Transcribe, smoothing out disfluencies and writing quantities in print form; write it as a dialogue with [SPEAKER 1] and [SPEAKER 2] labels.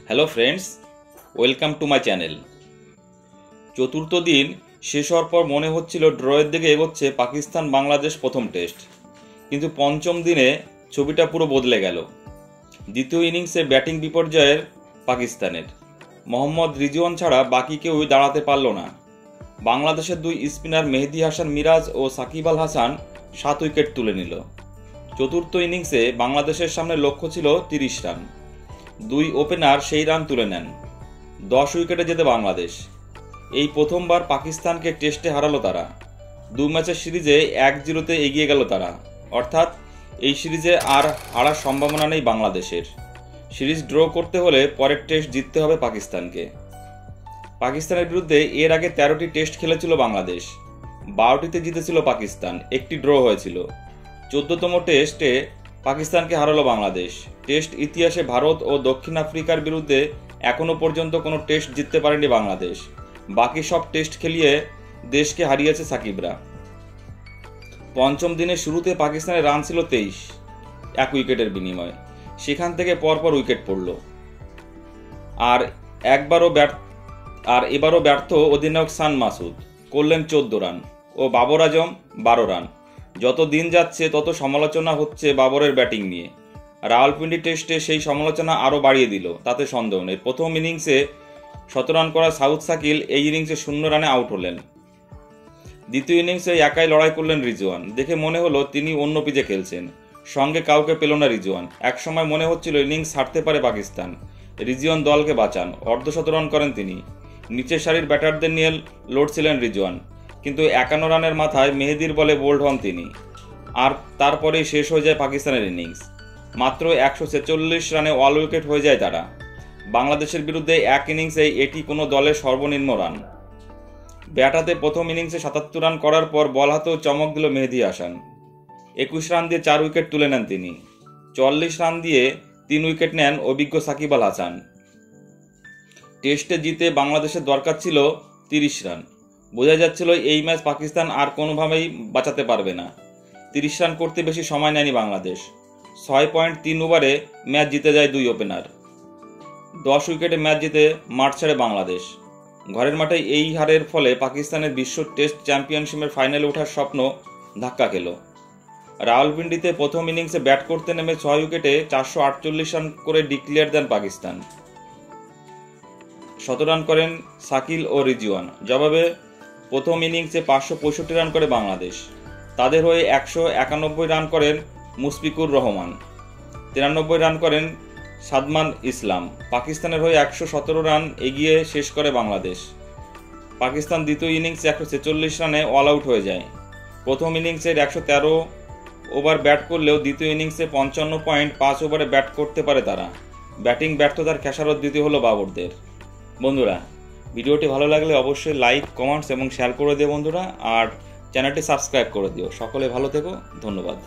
[SPEAKER 1] Hello friends, welcome to my channel. চতুর্থ দিন শেষ হওয়ার পর মনে হচ্ছিল ড্রয়ের দিকে এগোচ্ছে পাকিস্তান বাংলাদেশ প্রথম টেস্ট, কিন্তু পঞ্চম দিনে ছবিটা পুরো বদলে গেল। দ্বিতীয় ইনিংসে ব্যাটিং বিপর্যয়ের পাকিস্তানের। মোহাম্মদ রিজওয়ান ছাড়া বাকি কেউই দাঁড়াতে পারল না। বাংলাদেশের দুই স্পিনার মেহেদী হাসান মিরাজ ও সাকিব আল হাসান 7 উইকেট তুলে নিল। চতুর্থ ইনিংসে বাংলাদেশের সামনে লক্ষ্য ছিল 30 রান। দুই ওপেনার সেই রান তুলে নেন। 10 উইকেটে জেতে বাংলাদেশ। এই প্রথমবার পাকিস্তানকে টেস্টে হারালো তারা। 2 ম্যাচের সিরিজে 1-0 এগিয়ে গেল তারা, অর্থাৎ এই সিরিজে আর হারার সম্ভাবনা নেই বাংলাদেশের। সিরিজ ড্র করতে হলে পরের টেস্ট জিততে হবে পাকিস্তানকে। পাকিস্তানের বিরুদ্ধে এর আগে 13টি টেস্ট খেলেছিল বাংলাদেশ, 12টিতে জিতেছিল পাকিস্তান, একটি ড্র হয়েছিল। 14তম টেস্টে পাকিস্তানকে হারালো বাংলাদেশ। টেস্ট ইতিহাসে ভারত ও দক্ষিণ আফ্রিকার বিরুদ্ধে এখনও পর্যন্ত কোনো টেস্ট জিততে পারেনি বাংলাদেশ। বাকি সব টেস্ট খেলিয়ে দেশকে হারিয়েছে সাকিবরা। পঞ্চম দিনের শুরুতে পাকিস্তানের রান ছিল 23, 1 উইকেটের বিনিময়ে। সেখান থেকে পরপর উইকেট পড়ল। আর এবারও ব্যর্থ অধিনায়ক সান মাসুদ, করলেন 14 রান, ও বাবর আজম 12 রান। যত দিন যাচ্ছে তত সমালোচনা হচ্ছে বাবরের ব্যাটিং নিয়ে। রাওয়ালপিন্ডি টেস্টে সেই সমালোচনা আরও বাড়িয়ে দিল, তাতে সন্দেহ নেই। প্রথম ইনিংসে 17 রান করা সাউথ সাকিল এই ইনিংসে 0 রানে আউট হলেন। দ্বিতীয় ইনিংসে একাই লড়াই করলেন রিজওয়ান। দেখে মনে হলো তিনি অন্য পিচে খেলছেন, সঙ্গে কাউকে পেল না রিজওয়ান। একসময় মনে হচ্ছিল ইনিংস হারতে পারে পাকিস্তান। রিজওয়ান দলকে বাঁচান, অর্ধশতরান করেন তিনি। নিচের সারির ব্যাটারদের নিয়ে লড়ছিলেন রিজওয়ান, কিন্তু 51 রানের মাথায় মেহেদির বলে বোল্ড হন তিনি। আর তারপরেই শেষ হয়ে যায় পাকিস্তানের ইনিংস। মাত্র 146 রানে অল উইকেট হয়ে যায় তারা। বাংলাদেশের বিরুদ্ধে এক ইনিংসে এটি কোনো দলের সর্বনিম্ন রান। ব্যাট হাতে প্রথম ইনিংসে 77 রান করার পর বল হাতেও চমক দিল মেহেদী হাসান। 21 রান দিয়ে 4 উইকেট তুলে নেন তিনি। 44 রান দিয়ে 3 উইকেট নেন অভিজ্ঞ সাকিব আল হাসান। টেস্টে জিতে বাংলাদেশের দরকার ছিল 30 রান। বোঝা যাচ্ছিল এই ম্যাচ পাকিস্তান আর কোনোভাবেই বাঁচাতে পারবে না। 30 রান করতে বেশি সময় নেয়নি বাংলাদেশ। 6.3 ওভারে ম্যাচ জিতে যায় দুই ওপেনার। 10 উইকেটে ম্যাচ জিতে মাঠ ছাড়ে বাংলাদেশ। ঘরের মাঠে এই হারের ফলে পাকিস্তানের বিশ্ব টেস্ট চ্যাম্পিয়নশিপের ফাইনালে ওঠার স্বপ্ন ধাক্কা খেল। রাওয়ালপিন্ডিতে প্রথম ইনিংসে ব্যাট করতে নেমে 6 উইকেটে 448 রান করে ডিক্লেয়ার দেন পাকিস্তান। 17 রান করেন সাকিল ও রিজওয়ান। জবাবে প্রথম ইনিংসে 565 রান করে বাংলাদেশ। তাদের হয়ে 191 রান করেন মুশফিকুর রহমান, 93 রান করেন সাদমান ইসলাম। পাকিস্তানের হয়ে 117 রান এগিয়ে শেষ করে বাংলাদেশ। পাকিস্তান দ্বিতীয় ইনিংসে 146 রানে অল আউট হয়ে যায়। প্রথম ইনিংসের 113 ওভার ব্যাট করলেও দ্বিতীয় ইনিংসে 55.5 ওভারে ব্যাট করতে পারে তারা। ব্যাটিং ব্যর্থতার খেসারত দিতে হলো বাবরদের। বন্ধুরা, ভিডিওটি ভালো লাগলে অবশ্যই লাইক, কমেন্টস এবং শেয়ার করে দিও বন্ধুরা, আর চ্যানেলটি সাবস্ক্রাইব করে দিও। সকলে ভালো থেকো, ধন্যবাদ।